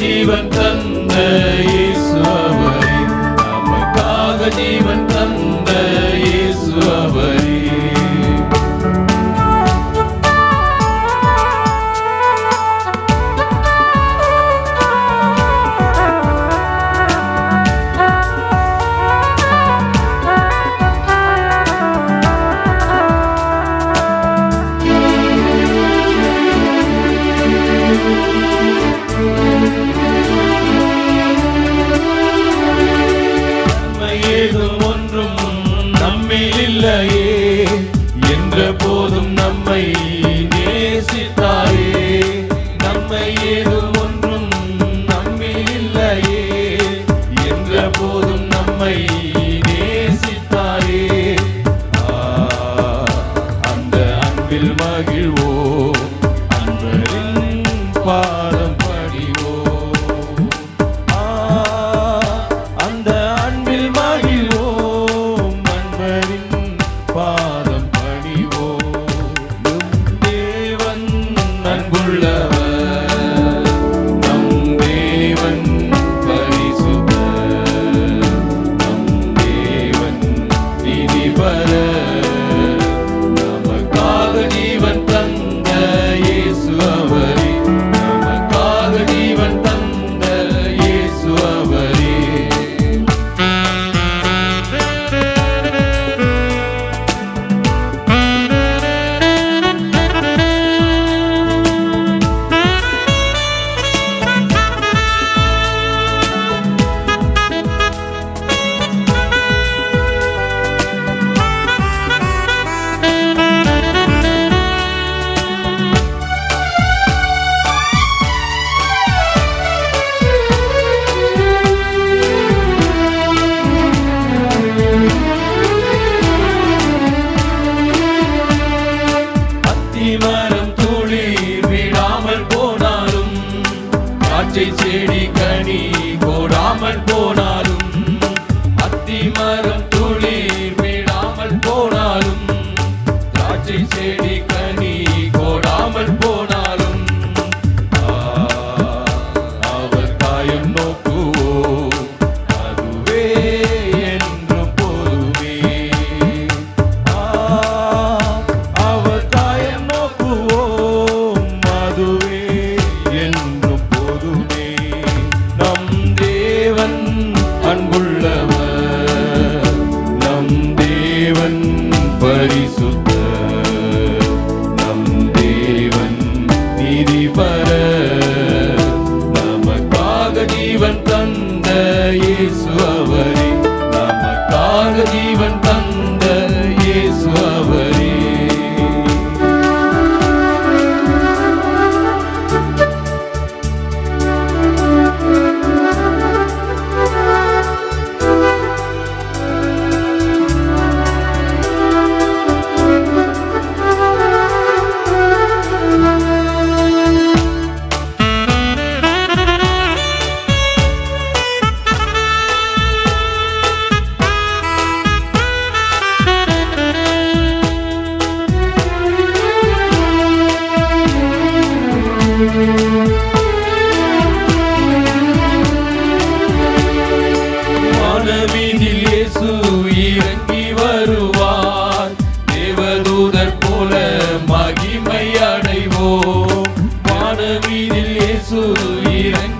ஜீவன் தந்த இயேசு அவரே, நமக்காக ஜீவன் தந்த இயேசு அவரே. இல்லையே என்ற போதும் நம்மை நேசித்தாயே, நம்மை ஏதும் ஒன்றும் நம்மில் இல்லையே என்ற போதும் நம்மை நேசித்தாயே. அந்த அன்பில் மகிழ்வோ, அன்பரின் பாதம் படிவோ. அந்த அன்பில் மகிழ்வோ, அன்பரின் பாதம் பணிவோ. தேவன் அன்புள்ளவர், நம் தேவன் பரிசுத்தர், நம் தேவன் நீதிபரர், நமக்காக ஜீவன் தந்த இயேசு அவரே, நமக்காக ஜீவன் தந்த இயேசு அவரே. மரம் துளிர் விடாமல் போனாலும், திராட்சை செடி கனி போடாமல் போனாலும், அத்தி மரம் துளிர் விடாமல் போனாலும், திராட்சை செடி கனி போடாமல் போனாலும், அவர் காயம் நோக்குவோ, அதுவே என்றும் போதுமே. அதுவே என்றும் போதுமே. நம் தேவன் அன்புள்ளவர், நம் தேவன் பரிசுத்தர், நம் தேவன் நீதிபரர், நமக்காக ஜீவன் தந்த இயேசு அவரே, நமக்காக ஜீவன் தந்த இயேசு அவரே. வானவீதில் இயேசு இறங்கி வருவார், தேவதூதர் போல மகிமை அடைவோம். வானவீதில் இயேசு இறங்கி